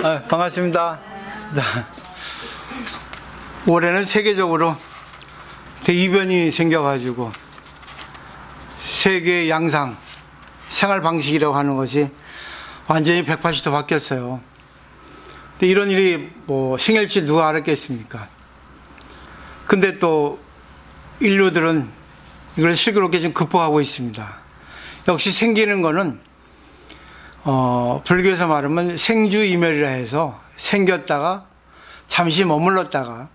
반갑습니다. 올해는 세계적으로 대이변이 생겨가지고 세계 양상, 생활 방식이라고 하는 것이 완전히 180도 바뀌었어요. 근데 이런 일이 생길지 누가 알았겠습니까? 근데 또 인류들은 이걸 슬기롭게 지금 극복하고 있습니다. 역시 생기는 거는 불교에서 말하면 생주이멸이라 해서 생겼다가 잠시 머물렀다가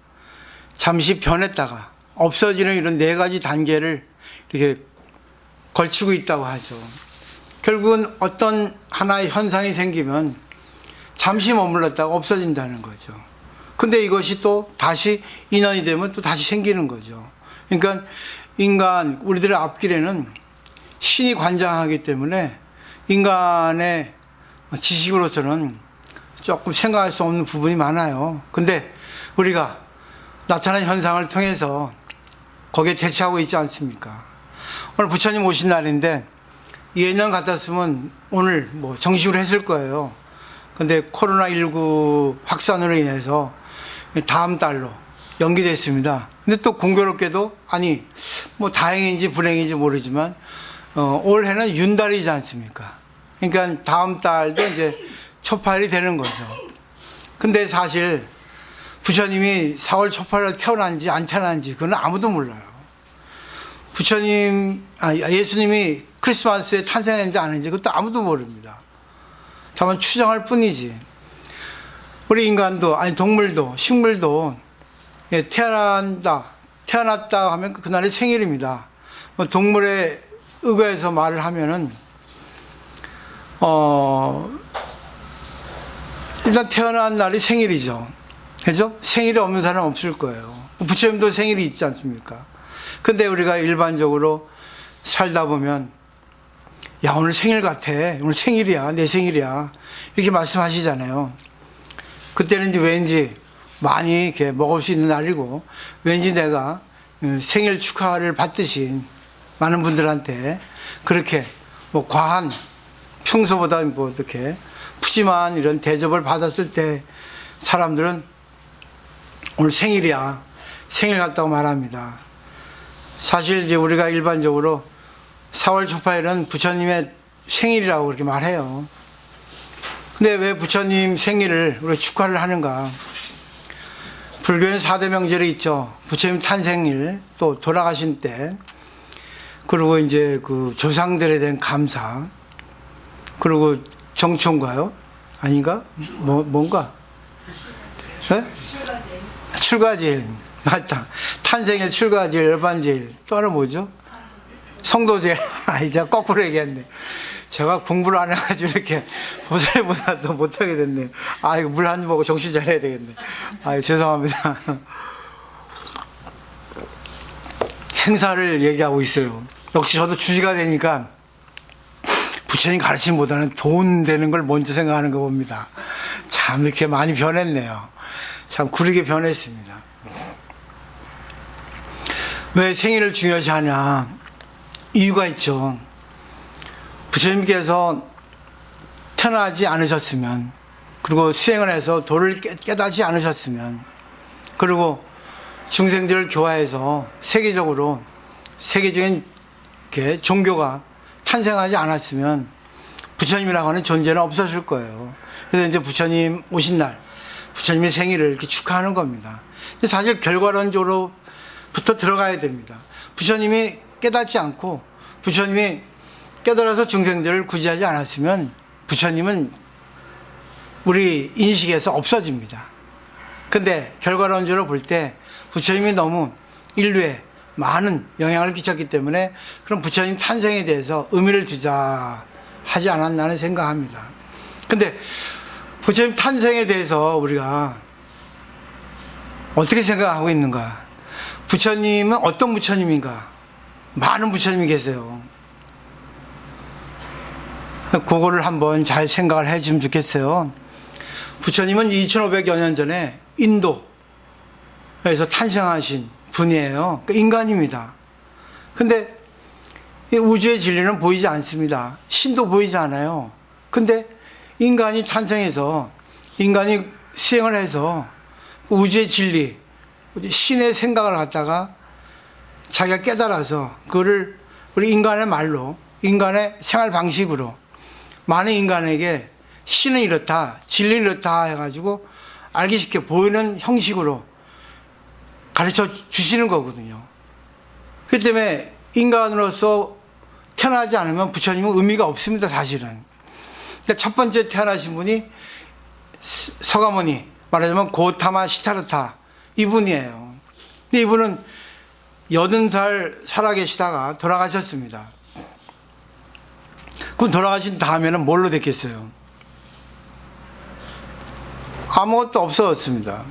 잠시 변했다가 없어지는 이런 네 가지 단계를 이렇게 걸치고 있다고 하죠. 결국은 어떤 하나의 현상이 생기면 잠시 머물렀다가 없어진다는 거죠. 근데 이것이 또 다시 인연이 되면 또 다시 생기는 거죠. 그러니까 인간, 우리들의 앞길에는 신이 관장하기 때문에 인간의 지식으로서는 조금 생각할 수 없는 부분이 많아요. 근데 우리가 나타난 현상을 통해서 거기에 대처하고 있지 않습니까? 오늘 부처님 오신 날인데 예년 같았으면 오늘 정식으로 했을 거예요. 근데 코로나19 확산으로 인해서 다음 달로 연기됐습니다. 근데 또 공교롭게도 다행인지 불행인지 모르지만 올해는 윤달이지 않습니까? 그러니까 다음 달도 이제 초팔이 되는 거죠. 근데 사실 부처님이 4월 초팔에 태어난지 안 태어난지 그건 아무도 몰라요. 예수님이 크리스마스에 탄생했는지 안 했는지 그것도 아무도 모릅니다. 다만 추정할 뿐이지. 우리 인간도 동물도 식물도 태어났다 하면 그날이 생일입니다. 동물의 의거에서 말을 하면은 일단 태어난 날이 생일이죠. 그죠? 생일이 없는 사람 없을 거예요. 부처님도 생일이 있지 않습니까? 근데 우리가 일반적으로 살다 보면 오늘 생일 같아. 오늘 생일이야. 내 생일이야. 이렇게 말씀하시잖아요. 그때는 이제 왠지 많이 이렇게 먹을 수 있는 날이고 왠지 내가 생일 축하를 받듯이 많은 분들한테 그렇게 과한 평소보다 이렇게 푸짐한 이런 대접을 받았을 때 사람들은 오늘 생일이야. 생일 같다고 말합니다. 사실 이제 우리가 일반적으로 4월 초파일은 부처님의 생일이라고 그렇게 말해요. 근데 왜 부처님 생일을 우리 축하를 하는가? 불교에는 4대 명절이 있죠. 부처님 탄생일, 또 돌아가신 때, 그리고 이제 그 조상들에 대한 감사, 그리고 정초인가요? 아닌가? 뭔가? 네? 출가제일. 맞다. 탄생일, 출가제일, 열반제일. 또 하나 뭐죠? 성도제일. 이제 거꾸로 얘기했네. 제가 공부를 안 해가지고 이렇게 보살보다도 못하게 됐네. 이거 물 한 잔 먹고 정신 차려야 되겠네. 죄송합니다. 행사를 얘기하고 있어요. 역시 저도 주지가 되니까 부처님 가르침보다는 돈 되는 걸 먼저 생각하는 거 봅니다. 참 이렇게 많이 변했네요. 참 구리게 변했습니다. 왜 생일을 중요시 하냐? 이유가 있죠. 부처님께서 태어나지 않으셨으면, 그리고 수행을 해서 도를 깨닫지 않으셨으면, 그리고 중생들을 교화해서 세계적인 이렇게 종교가 탄생하지 않았으면 부처님이라고 하는 존재는 없었을 거예요. 그래서 이제 부처님 오신 날, 부처님의 생일을 이렇게 축하하는 겁니다. 사실 결과론적으로부터 들어가야 됩니다. 부처님이 깨닫지 않고 부처님이 깨달아서 중생들을 구제하지 않았으면 부처님은 우리 인식에서 없어집니다. 근데 결과론적으로 볼 때 부처님이 너무 인류에 많은 영향을 끼쳤기 때문에 그럼 부처님 탄생에 대해서 의미를 두자 하지 않았나는 생각합니다. 근데 부처님 탄생에 대해서 우리가 어떻게 생각하고 있는가? 부처님은 어떤 부처님인가? 많은 부처님이 계세요. 그거를 한번 잘 생각을 해주면 좋겠어요. 부처님은 2500여 년 전에 인도에서 탄생하신 분이에요. 그러니까 인간입니다. 근데 우주의 진리는 보이지 않습니다. 신도 보이지 않아요. 근데 인간이 탄생해서 인간이 수행을 해서 우주의 진리, 신의 생각을 갖다가 자기가 깨달아서 그거를 우리 인간의 말로, 인간의 생활 방식으로 많은 인간에게 신은 이렇다, 진리는 이렇다 해가지고 알기 쉽게 보이는 형식으로 가르쳐 주시는 거거든요. 그렇기 때문에 인간으로서 태어나지 않으면 부처님은 의미가 없습니다, 사실은. 그러니까 첫 번째 태어나신 분이 서가모니, 말하자면 고타마 시타르타 이분이에요. 근데 이분은 80살 살아계시다가 돌아가셨습니다. 그럼 돌아가신 다음에는 뭘로 됐겠어요? 아무것도 없어졌습니다.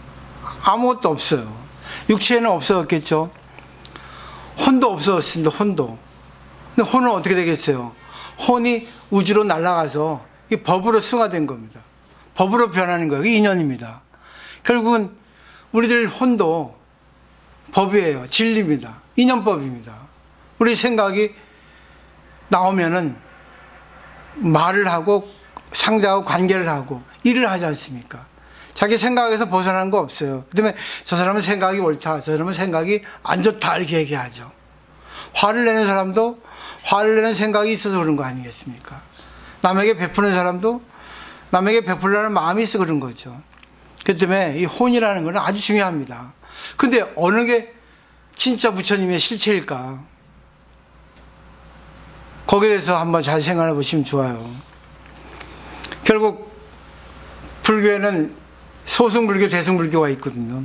아무것도 없어요. 육체는 없어졌겠죠. 혼도 없어졌습니다. 혼도. 근데 혼은 어떻게 되겠어요? 혼이 우주로 날아가서 이 법으로 승화된 겁니다. 법으로 변하는 거예요. 이게 인연입니다. 결국은 우리들 혼도 법이에요. 진리입니다. 인연법입니다. 우리 생각이 나오면은 말을 하고 상대하고 관계를 하고 일을 하지 않습니까? 자기 생각에서 벗어나는 거 없어요. 그 다음에 저 사람은 생각이 옳다, 저 사람은 생각이 안 좋다 이렇게 얘기하죠. 화를 내는 사람도 화를 내는 생각이 있어서 그런 거 아니겠습니까? 남에게 베푸는 사람도 남에게 베풀려는 마음이 있어 그런 거죠. 그렇기 때문에 이 혼이라는 것은 아주 중요합니다. 근데 어느 게 진짜 부처님의 실체일까? 거기에 대해서 한번 잘 생각해 보시면 좋아요. 결국 불교에는 소승불교, 대승불교가 있거든요.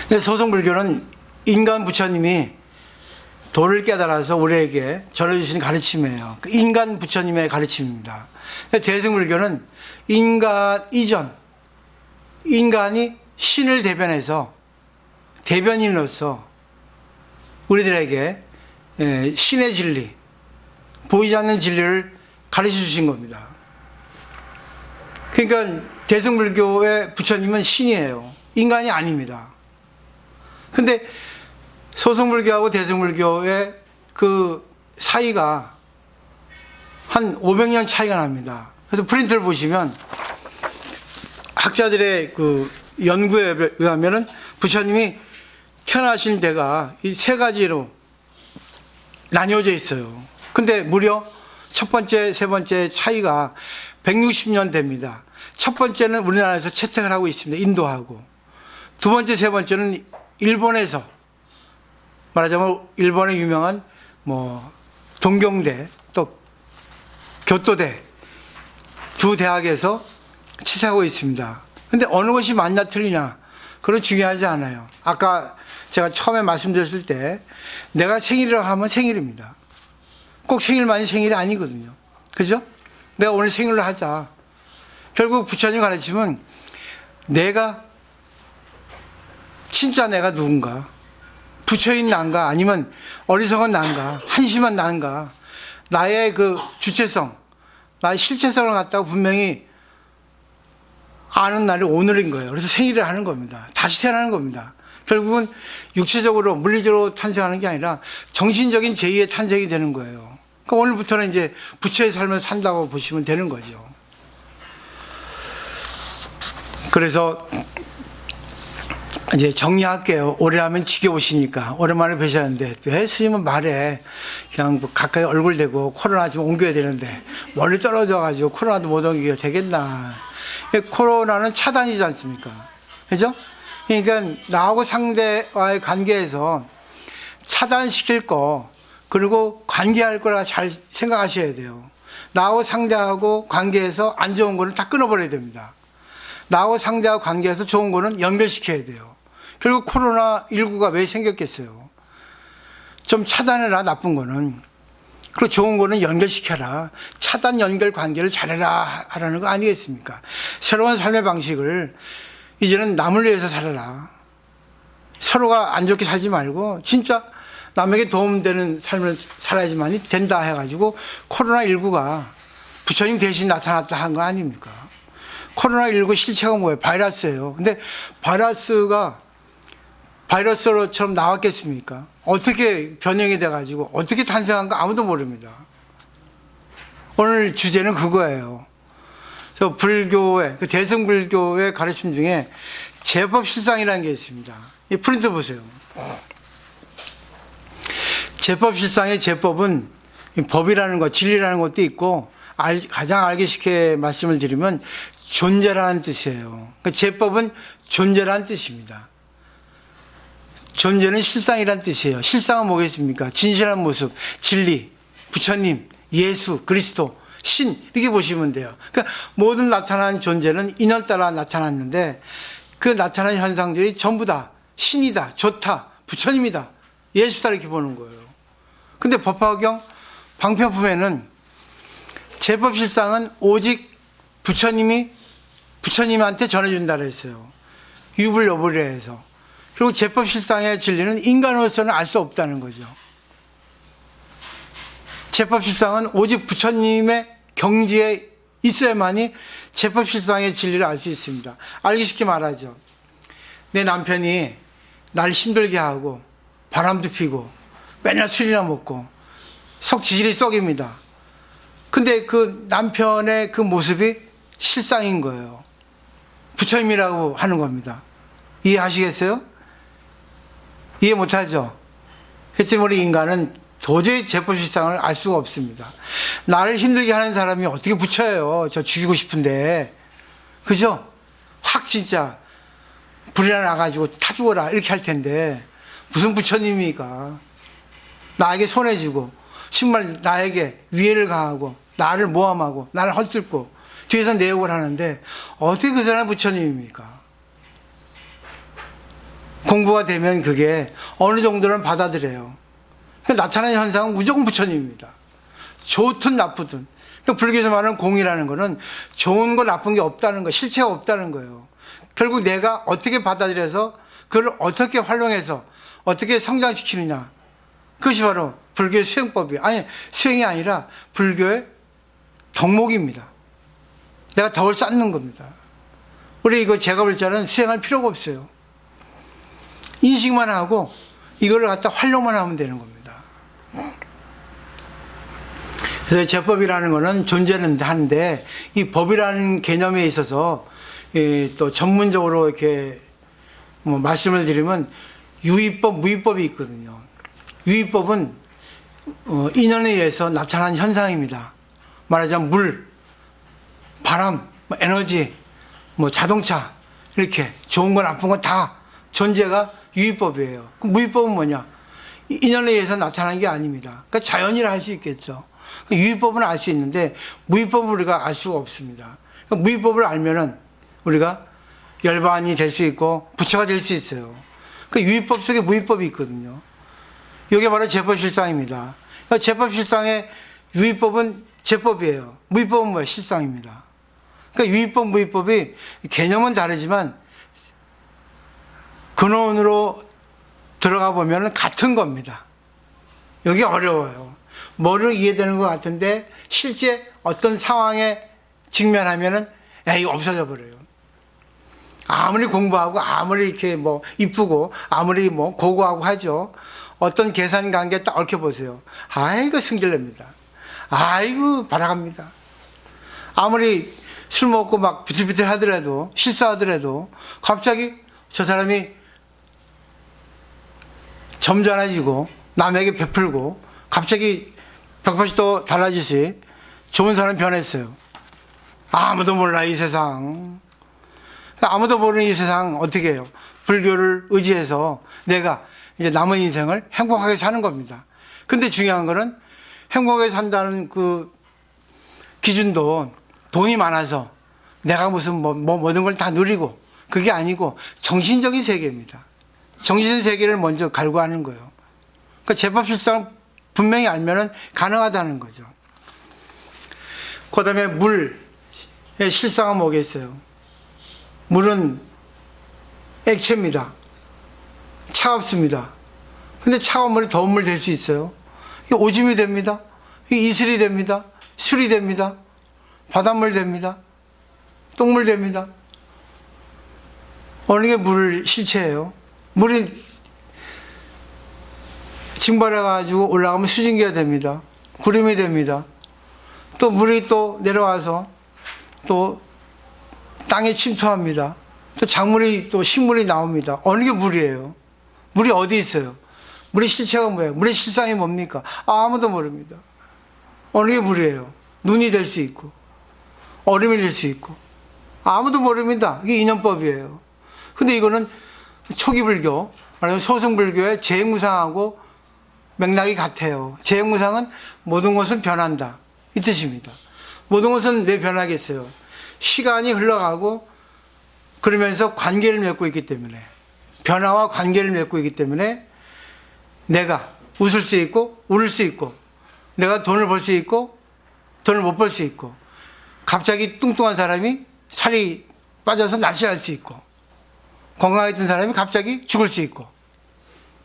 근데 소승불교는 인간 부처님이 도를 깨달아서 우리에게 전해주신 가르침이에요. 인간 부처님의 가르침입니다. 대승불교는 인간 이전, 인간이 신을 대변해서 대변인으로서 우리들에게 신의 진리, 보이지 않는 진리를 가르쳐 주신 겁니다. 그러니까 대승불교의 부처님은 신이에요. 인간이 아닙니다. 근데 소승불교하고 대승불교의 그 사이가 한 500년 차이가 납니다. 그래서 프린트를 보시면 학자들의 그 연구에 의하면은 부처님이 태어나신 데가 이 세 가지로 나뉘어져 있어요. 근데 무려 첫 번째, 세 번째 차이가 160년 됩니다. 첫 번째는 우리나라에서 채택을 하고 있습니다. 인도하고. 두 번째, 세 번째는 일본에서, 말하자면 일본의 유명한 뭐 동경대 또 교토대 두 대학에서 채택하고 있습니다. 근데 어느 것이 맞냐 틀리냐 그건 중요하지 않아요. 아까 제가 처음에 말씀드렸을 때 내가 생일이라고 하면 생일입니다. 꼭 생일만이 생일이 아니거든요. 그죠? 내가 오늘 생일로 하자. 결국 부처님 가르침은 내가 진짜 내가 누군가, 부처인 난가 아니면 어리석은 난가, 한심한 난가, 나의 그 주체성, 나의 실체성을 갖다가 분명히 아는 날이 오늘인 거예요. 그래서 생일을 하는 겁니다. 다시 태어나는 겁니다. 결국은 육체적으로 물리적으로 탄생하는 게 아니라 정신적인 제2의 탄생이 되는 거예요. 그러니까 오늘부터는 이제 부처의 삶을 산다고 보시면 되는 거죠. 그래서 이제 정리할게요. 오래 하면 지겨우시니까. 오랜만에 뵈셨는데 왜 스님은 말해 그냥 뭐 가까이 얼굴 대고 코로나 좀 옮겨야 되는데 멀리 떨어져가지고 코로나도 못 옮기게 되겠나. 코로나는 차단이지 않습니까? 그죠? 그러니까 나하고 상대와의 관계에서 차단시킬 거 그리고 관계할 거라 잘 생각하셔야 돼요. 나하고 상대하고 관계에서 안 좋은 거는 다 끊어버려야 됩니다. 나하고 상대하고 관계에서 좋은 거는 연결시켜야 돼요. 결국 코로나19가 왜 생겼겠어요? 좀 차단해라, 나쁜 거는. 그리고 좋은 거는 연결시켜라. 차단 연결 관계를 잘해라 하라는 거 아니겠습니까? 새로운 삶의 방식을 이제는 남을 위해서 살아라. 서로가 안 좋게 살지 말고 진짜 남에게 도움되는 삶을 살아야지만이 된다 해가지고 코로나19가 부처님 대신 나타났다 한 거 아닙니까? 코로나19 실체가 뭐예요? 바이러스예요. 근데 바이러스가 바이러스처럼 나왔겠습니까? 어떻게 변형이 돼가지고 어떻게 탄생한가 아무도 모릅니다. 오늘 주제는 그거예요. 저 불교의, 그 대승불교의 가르침 중에 제법실상이라는 게 있습니다. 이 프린트 보세요. 제법실상의 제법은 법이라는 것, 진리라는 것도 있고, 가장 알기 쉽게 말씀을 드리면 존재라는 뜻이에요. 그러니까 제법은 존재라는 뜻입니다. 존재는 실상이라는 뜻이에요. 실상은 뭐겠습니까? 진실한 모습, 진리, 부처님, 예수, 그리스도, 신, 이렇게 보시면 돼요. 그러니까 모든 나타난 존재는 인연 따라 나타났는데 그 나타난 현상들이 전부 다 신이다, 좋다, 부처님이다, 예수다, 이렇게 보는 거예요. 근데 법화경 방편품에는 제법실상은 오직 부처님한테 전해준다 그랬어요. 유불여불이라 해서. 그리고 제법실상의 진리는 인간으로서는 알 수 없다는 거죠. 제법실상은 오직 부처님의 경지에 있어야만이 제법실상의 진리를 알 수 있습니다. 알기 쉽게 말하죠. 내 남편이 날 힘들게 하고 바람도 피고 맨날 술이나 먹고 속 지질이 썩입니다. 근데 그 남편의 그 모습이 실상인 거예요. 부처님이라고 하는 겁니다. 이해하시겠어요? 이해 못하죠? 그때 우리 인간은 도저히 제법실상을 알 수가 없습니다. 나를 힘들게 하는 사람이 어떻게 부처예요? 저 죽이고 싶은데. 그죠? 확 진짜 불이나 나가지고 타 죽어라 이렇게 할 텐데 무슨 부처님이니까. 나에게 손해주고 정말 나에게 위해를 가하고 나를 모함하고 나를 헐뜯고 뒤에서 내욕을 하는데 어떻게 그 사람이 부처님입니까? 공부가 되면 그게 어느 정도는 받아들여요. 나타나는 현상은 무조건 부처님입니다. 좋든 나쁘든. 불교에서 말하는 공이라는 것은 좋은 거 나쁜 게 없다는 거, 실체가 없다는 거예요. 결국 내가 어떻게 받아들여서 그걸 어떻게 활용해서 어떻게 성장시키느냐. 그것이 바로 불교의 수행법이에요. 아니, 수행이 아니라 불교의 덕목입니다. 내가 덕을 쌓는 겁니다. 우리 이거 제가 볼 때는 수행할 필요가 없어요. 인식만 하고 이거를 갖다 활용만 하면 되는 겁니다. 그래서 제법이라는 것은 존재는 하는데 이 법이라는 개념에 있어서 또 전문적으로 이렇게 말씀을 드리면 유의법, 무의법이 있거든요. 유의법은 인연에 의해서 나타난 현상입니다. 말하자면 물, 바람, 에너지, 자동차 이렇게 좋은 거 나쁜 거 다 존재가 유의법이에요. 그럼 무의법은 뭐냐? 인연에 의해서 나타나는 게 아닙니다. 그러니까 자연이라 할 수 있겠죠. 유의법은 알 수 있는데 무의법을 우리가 알 수가 없습니다. 그러니까 무의법을 알면은 우리가 열반이 될 수 있고 부처가 될 수 있어요. 그 유의법 속에 무의법이 있거든요. 이게 바로 제법실상입니다. 그러니까 제법실상의 유의법은 제법이에요. 무의법은 뭐예요? 실상입니다. 그러니까 유의법, 무의법이 개념은 다르지만 근원으로 들어가 보면 같은 겁니다. 여기 어려워요. 뭐를 이해되는 것 같은데 실제 어떤 상황에 직면하면은 이거 없어져 버려요. 아무리 공부하고 아무리 이렇게 이쁘고 아무리 고고하고 하죠. 어떤 계산 관계 딱 얽혀보세요. 아이고 승질냅니다. 아이고 바라갑니다. 아무리 술 먹고 막 비틀비틀 하더라도 실수하더라도 갑자기 저 사람이 점잖아지고 남에게 베풀고 갑자기 180도 달라지시 좋은 사람 변했어요. 아무도 몰라 이 세상. 아무도 모르는 이 세상 어떻게 해요? 불교를 의지해서 내가 이제 남은 인생을 행복하게 사는 겁니다. 근데 중요한 거는 행복하게 산다는 그 기준도 돈이 많아서 내가 무슨 모든 걸 다 누리고 그게 아니고 정신적인 세계입니다. 정신 세계를 먼저 갈구하는 거예요. 그러니까 제법실상을 분명히 알면은 가능하다는 거죠. 그 다음에 물의 실상은 뭐겠어요? 물은 액체입니다. 차갑습니다. 근데 차가운 물이 더운 물 될 수 있어요? 이게 오줌이 됩니다. 이게 이슬이 됩니다. 술이 됩니다. 바닷물 됩니다. 똥물 됩니다. 어느 게 물 실체예요? 물이 증발해가지고 올라가면 수증기가 됩니다. 구름이 됩니다. 또 물이 또 내려와서 또 땅에 침투합니다. 또 작물이 또 식물이 나옵니다. 어느 게 물이에요? 물이 어디 있어요? 물의 실체가 뭐예요? 물의 실상이 뭡니까? 아무도 모릅니다. 어느 게 물이에요? 눈이 될 수 있고 얼음이 될 수 있고 아무도 모릅니다. 이게 인연법이에요. 근데 이거는 초기 불교, 말하면 소승 불교의 재행무상하고 맥락이 같아요. 재행무상은 모든 것은 변한다 이 뜻입니다. 모든 것은 왜 변하겠어요? 시간이 흘러가고 그러면서 관계를 맺고 있기 때문에, 변화와 관계를 맺고 있기 때문에 내가 웃을 수 있고 울을 수 있고, 내가 돈을 벌 수 있고 돈을 못 벌 수 있고, 갑자기 뚱뚱한 사람이 살이 빠져서 날씬할 수 있고, 건강했던 사람이 갑자기 죽을 수 있고,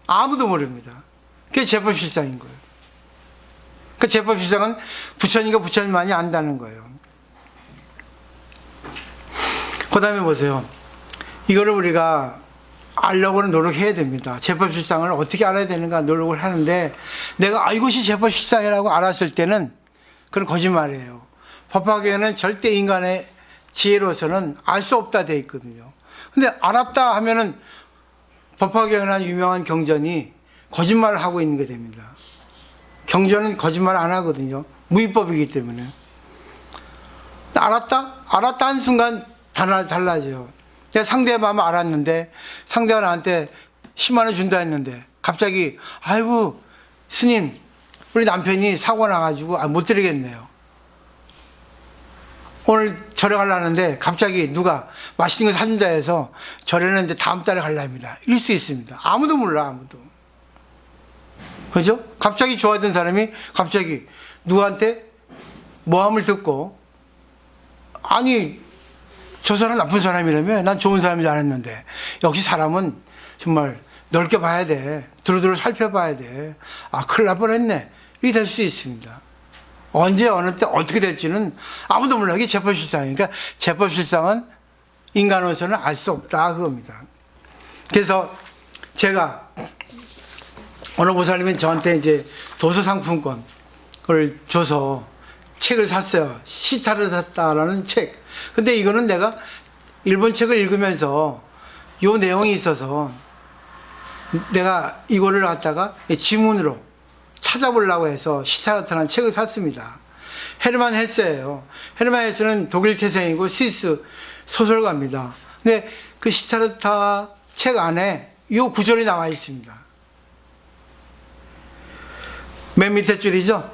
아무도 모릅니다. 그게 제법실상인 거예요. 그 제법실상은 부처님과 부처님만이 안다는 거예요. 그 다음에 보세요. 이거를 우리가 알려고는 노력해야 됩니다. 제법실상을 어떻게 알아야 되는가 노력을 하는데, 내가 이것이 제법실상이라고 알았을 때는 그건 거짓말이에요. 법화계는 절대 인간의 지혜로서는 알 수 없다 돼 있거든요. 근데 알았다 하면은 법화계나 유명한 경전이 거짓말을 하고 있는 게 됩니다. 경전은 거짓말 안 하거든요. 무위법이기 때문에. 알았다 한 순간 달라져요. 내가 상대의 마음을 알았는데, 상대가 나한테 10만 원 준다 했는데 갑자기 아이고 스님 우리 남편이 사고 나가지고 못 드리겠네요. 오늘 절에 가려는데 갑자기 누가 맛있는 거 사준다 해서 절에는 이제 다음 달에 가려합니다. 이럴 수 있습니다. 아무도 몰라, 아무도. 그죠? 갑자기 좋아하던 사람이 갑자기 누구한테 모함을 듣고, 아니 저 사람 나쁜 사람이라며, 난 좋은 사람인 줄 알았는데. 역시 사람은 정말 넓게 봐야 돼. 두루두루 살펴봐야 돼. 큰일 날 뻔했네. 이게 될 수 있습니다. 언제 어느 때 어떻게 될지는 아무도 몰라. 이게 제법실상이니까, 제법실상은 인간으로서는 알 수 없다 그겁니다. 그래서 제가 어느 보살님이 저한테 이제 도서상품권을 줘서 책을 샀어요. 시타르타라는 책. 근데 이거는 내가 일본 책을 읽으면서 요 내용이 있어서 내가 이거를 갖다가 지문으로 찾아보려고 해서 시타르타라는 책을 샀습니다. 헤르만 헤세예요. 헤르만 헤세는 독일 태생이고 스위스 소설가입니다. 근데 그 시타르타 책 안에 이 구절이 나와 있습니다. 맨 밑에 줄이죠?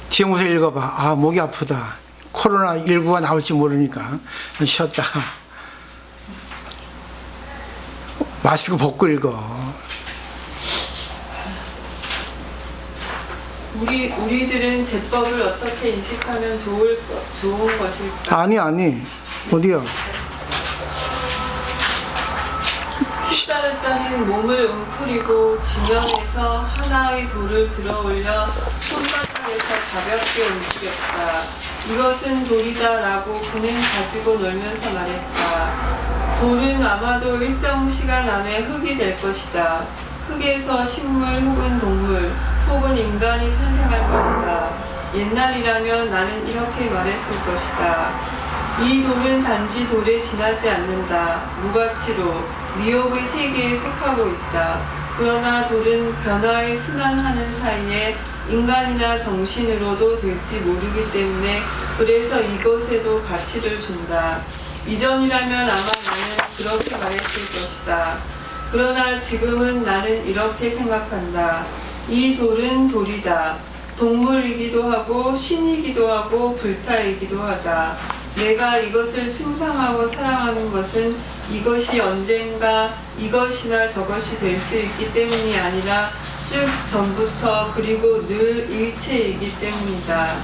지금부터 읽어봐. 목이 아프다. 코로나19가 나올지 모르니까 쉬었다가 마스크 벗고 읽어. 우리들은 제법을 어떻게 인식하면 좋은 것일까? 아니 어디요? 시타르타는 몸을 웅크리고 지면에서 하나의 돌을 들어올려 손바닥에서 가볍게 움직였다. 이것은 돌이다라고 그는 가지고 놀면서 말했다. 돌은 아마도 일정 시간 안에 흙이 될 것이다. 흙에서 식물 혹은 동물 혹은 인간이 탄생할 것이다. 옛날이라면 나는 이렇게 말했을 것이다. 이 돌은 단지 돌에 지나지 않는다. 무가치로 미혹의 세계에 속하고 있다. 그러나 돌은 변화에 순환하는 사이에 인간이나 정신으로도 될지 모르기 때문에 그래서 이것에도 가치를 준다. 이전이라면 아마 나는 그렇게 말했을 것이다. 그러나 지금은 나는 이렇게 생각한다. 이 돌은 돌이다. 동물이기도 하고 신이기도 하고 불타이기도 하다. 내가 이것을 숭상하고 사랑하는 것은 이것이 언젠가 이것이나 저것이 될 수 있기 때문이 아니라 쭉 전부터 그리고 늘 일체이기 때문이다.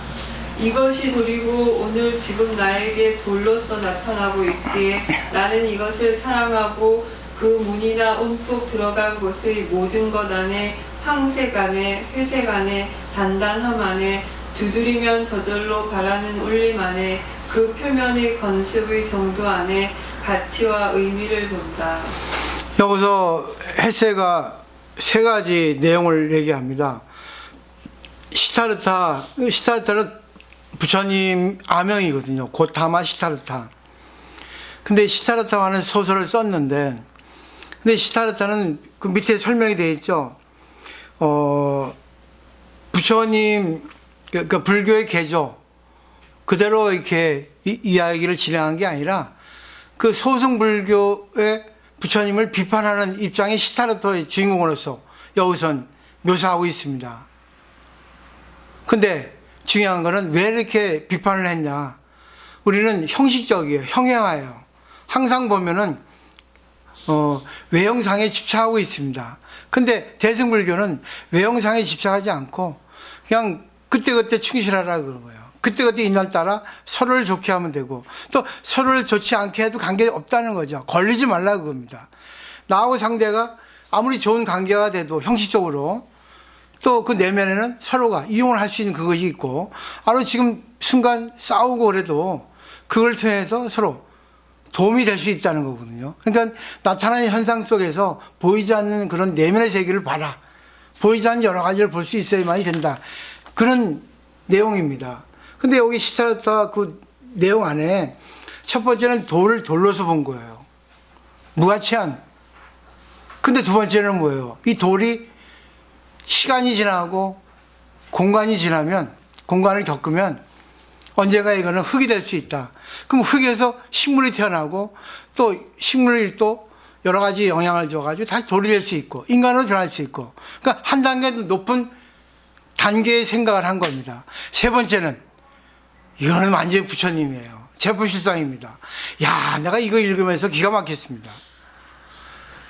이것이 돌이고 오늘 지금 나에게 돌로서 나타나고 있기에 나는 이것을 사랑하고 그 문이나 움푹 들어간 곳의 모든 것 안에 황색 안에 회색 안에 단단함 안에 두드리면 저절로 바라는 울림 안에 그 표면의 건습의 정도 안에 가치와 의미를 본다. 여기서 헤세가 세 가지 내용을 얘기합니다. 시타르타는 부처님 아명이거든요. 고타마 시타르타. 근데 시타르타와는 소설을 썼는데, 근데 시타르타는 그 밑에 설명이 되어 있죠. 부처님, 그 불교의 개조, 그대로 이렇게 이야기를 진행한 게 아니라, 그 소승불교의 부처님을 비판하는 입장의 시타르타의 주인공으로서 여기선 묘사하고 있습니다. 근데 중요한 거는 왜 이렇게 비판을 했냐. 우리는 형식적이에요. 형용하예요. 항상 보면은, 외형상에 집착하고 있습니다. 근데 대승불교는 외형상에 집착하지 않고 그냥 그때그때 충실하라 그런 거예요. 그때그때 인연 따라 서로를 좋게 하면 되고 또 서로를 좋지 않게 해도 관계 없다는 거죠. 걸리지 말라 그겁니다. 나하고 상대가 아무리 좋은 관계가 돼도 형식적으로 또 그 내면에는 서로가 이용을 할 수 있는 그것이 있고 바로 지금 순간 싸우고 그래도 그걸 통해서 서로 도움이 될 수 있다는 거거든요. 그러니까 나타나는 현상 속에서 보이지 않는 그런 내면의 세계를 봐라. 보이지 않는 여러 가지를 볼 수 있어야만이 된다. 그런 내용입니다. 근데 여기 시타르타 그 내용 안에 첫 번째는 돌을 돌로서 본 거예요. 무가치한. 근데 두 번째는 뭐예요? 이 돌이 시간이 지나고 공간이 지나면, 공간을 겪으면 언젠가 이거는 흙이 될 수 있다. 그럼 흙에서 식물이 태어나고 또 식물이 또 여러 가지 영향을 줘가지고 다시 돌이 될 수 있고 인간으로 변할 수 있고. 그러니까 한 단계 높은 단계의 생각을 한 겁니다. 세 번째는 이거는 완전히 부처님이에요. 제법실상입니다. 야, 내가 이거 읽으면서 기가 막혔습니다.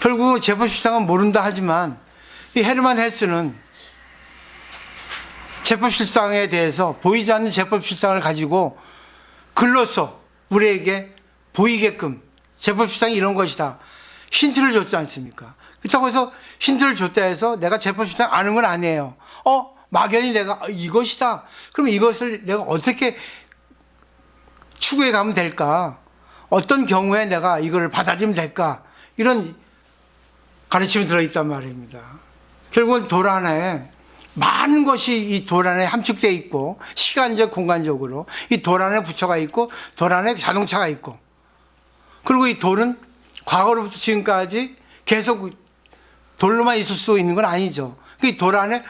결국 제법실상은 모른다 하지만 이 헤르만 헤스는 제법실상에 대해서 보이지 않는 제법실상을 가지고 글로써 우리에게 보이게끔 제법실상이 이런 것이다. 힌트를 줬지 않습니까? 그렇다고 해서 힌트를 줬다 해서 내가 제법실상 아는 건 아니에요. 막연히 내가 이것이다. 그럼 이것을 내가 어떻게 추구해 가면 될까? 어떤 경우에 내가 이걸 받아들이면 될까? 이런 가르침이 들어있단 말입니다. 결국은 돌 안에 많은 것이 이 돌 안에 함축되어 있고 시간적 공간적으로 이 돌 안에 부처가 있고 돌 안에 자동차가 있고 그리고 이 돌은 과거로부터 지금까지 계속 돌로만 있을 수 있는 건 아니죠. 이 돌 안에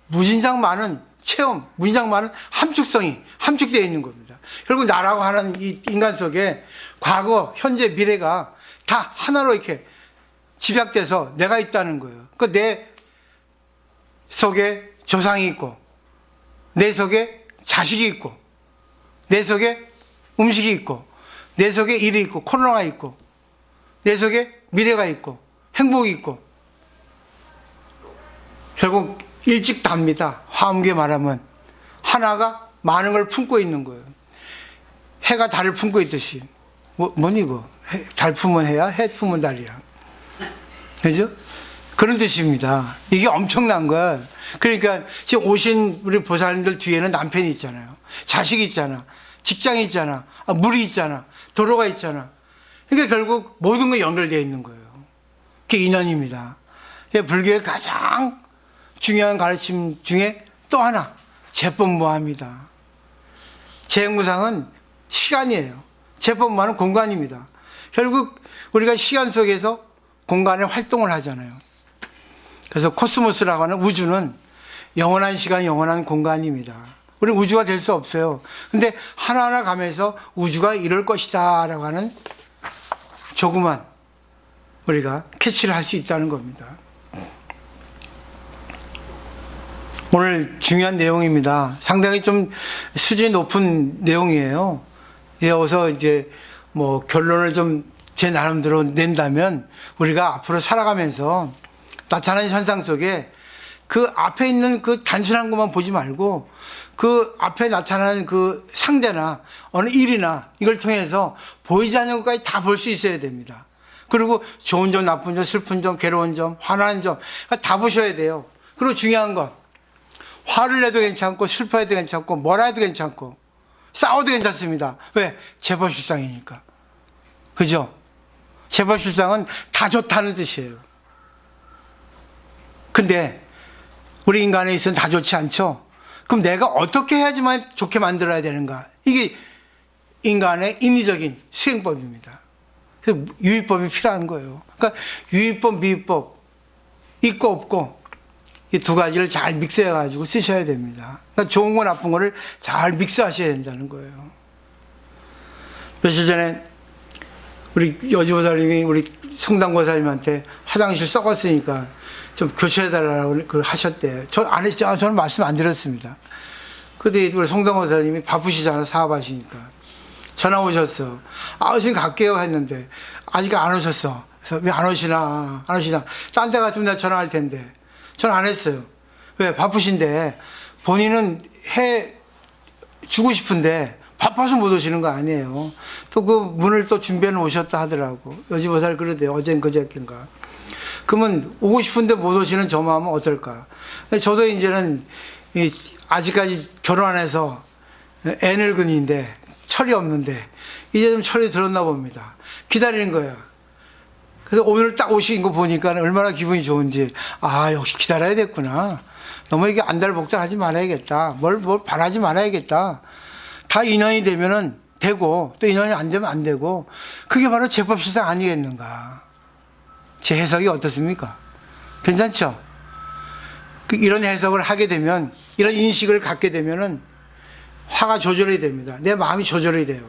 무진장 많은 체험, 무진장 많은 함축성이 함축되어 있는 겁니다. 결국 나라고 하는 이 인간 속에 과거, 현재, 미래가 다 하나로 이렇게 집약돼서 내가 있다는 거예요. 그 내 속에 조상이 있고, 내 속에 자식이 있고, 내 속에 음식이 있고, 내 속에 일이 있고, 코로나가 있고, 내 속에 미래가 있고, 행복이 있고. 결국 일찍 답니다. 화엄계 말하면 하나가 많은 걸 품고 있는 거예요. 해가 달을 품고 있듯이. 뭐니 이거? 달 품은 해야, 해 품은 달이야. 그죠? 그런 뜻입니다. 이게 엄청난 거야. 그러니까 지금 오신 우리 보살님들 뒤에는 남편이 있잖아요. 자식이 있잖아. 직장이 있잖아. 물이 있잖아. 도로가 있잖아. 그러니까 결국 모든 게 연결되어 있는 거예요. 그게 인연입니다. 불교의 가장 중요한 가르침 중에 또 하나, 제법무아입니다. 제무상은 시간이에요. 제법무아는 공간입니다. 결국 우리가 시간 속에서 공간에 활동을 하잖아요. 그래서 코스모스라고 하는 우주는 영원한 시간, 영원한 공간입니다. 우리 우주가 될 수 없어요. 근데 하나하나 가면서 우주가 이럴 것이다 라고 하는 조그만 우리가 캐치를 할 수 있다는 겁니다. 오늘 중요한 내용입니다. 상당히 좀 수준이 높은 내용이에요. 여기서 이제 뭐 결론을 좀 제 나름대로 낸다면 우리가 앞으로 살아가면서 나타나는 현상 속에 그 앞에 있는 그 단순한 것만 보지 말고 그 앞에 나타나는 그 상대나 어느 일이나 이걸 통해서 보이지 않는 것까지 다 볼 수 있어야 됩니다. 그리고 좋은 점, 나쁜 점, 슬픈 점, 괴로운 점, 화나는 점 다 보셔야 돼요. 그리고 중요한 건 화를 내도 괜찮고 슬퍼해도 괜찮고 뭐라 해도 괜찮고 싸워도 괜찮습니다. 왜? 제법실상이니까. 그죠? 제법실상은 다 좋다는 뜻이에요. 근데 우리 인간에 있어서는 다 좋지 않죠? 그럼 내가 어떻게 해야지만 좋게 만들어야 되는가? 이게 인간의 인위적인 수행법입니다. 그래서 유의법이 필요한 거예요. 그러니까 유의법, 미의법, 있고 없고 이 두 가지를 잘 믹스해 가지고 쓰셔야 됩니다. 그러니까 좋은 거 나쁜 거를 잘 믹스하셔야 된다는 거예요. 며칠 전에 우리 여지보살님이 우리 성당고사님한테 화장실 썩었으니까 좀 교체해달라고 하셨대요. 저는 말씀 안 드렸습니다. 근데 우리 성당고사님이 바쁘시잖아, 사업하시니까. 전화 오셨어. 선생님 갈게요 했는데, 아직 안 오셨어. 그래서 왜 안 오시나, 안 오시나. 딴 데 같으면 내가 전화할 텐데. 전화 안 했어요. 왜? 바쁘신데, 본인은 해 주고 싶은데, 바빠서 못 오시는 거 아니에요. 또 그 문을 또 준비해 놓으셨다 하더라고. 여지보살 그러대요. 어젠 그저께인가. 그러면 오고 싶은데 못 오시는 저 마음은 어떨까? 저도 이제는 아직까지 결혼 안 해서 애 늙은이인데 철이 없는데 이제 좀 철이 들었나 봅니다. 기다리는 거예요. 그래서 오늘 딱 오신 거 보니까 얼마나 기분이 좋은지, 역시 기다려야 됐구나. 너무 이게 안달복달하지 말아야겠다. 뭘 바라지 말아야겠다. 다 인연이 되면은 되고 또 인연이 안 되면 안 되고, 그게 바로 제법실상 아니겠는가. 제 해석이 어떻습니까? 괜찮죠? 이런 해석을 하게 되면, 이런 인식을 갖게 되면은 화가 조절이 됩니다. 내 마음이 조절이 돼요.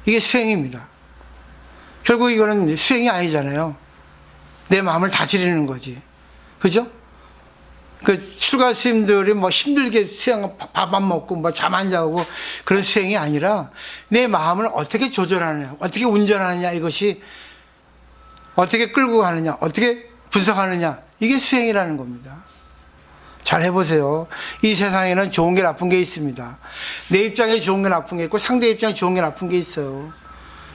이게 수행입니다. 결국 이거는 수행이 아니잖아요. 내 마음을 다스리는 거지. 그죠? 그 출가 스님들이 뭐 힘들게 수행, 밥 안 먹고 뭐 잠 안 자고 그런 수행이 아니라 내 마음을 어떻게 조절하느냐, 어떻게 운전하느냐, 이것이 어떻게 끌고 가느냐, 어떻게 분석하느냐, 이게 수행이라는 겁니다. 잘 해보세요. 이 세상에는 좋은 게 나쁜 게 있습니다. 내 입장에 좋은 게 나쁜 게 있고 상대 입장에 좋은 게 나쁜 게 있어요.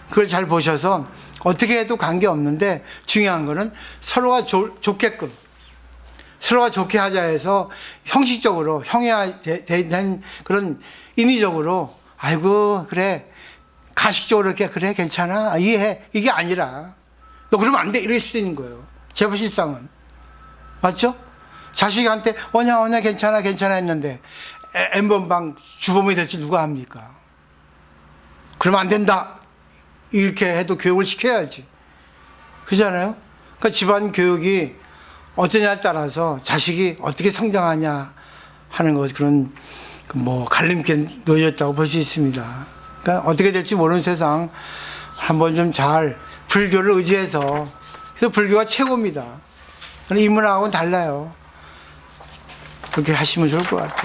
그걸 잘 보셔서 어떻게 해도 관계없는데, 중요한 거는 서로가 좋게끔, 서로가 좋게 하자 해서 형식적으로 형해화된 그런 인위적으로 아이고 그래 가식적으로 이렇게 그래 괜찮아 이해해, 이게 아니라 너 그러면 안 돼 이럴 수도 있는 거예요. 제법실상은. 맞죠? 자식한테 오냐 괜찮아 했는데 N번방 주범이 될지 누가 합니까? 그러면 안 된다 이렇게 해도 교육을 시켜야지. 그렇잖아요? 그러니까 집안 교육이 어떠냐에 따라서 자식이 어떻게 성장하냐 하는 것, 그런 뭐 갈림길에 놓여졌다고 볼 수 있습니다. 그러니까 어떻게 될지 모르는 세상 한번 좀 잘 불교를 의지해서, 그래서 불교가 최고입니다. 인문학하고는 달라요. 그렇게 하시면 좋을 것 같아요.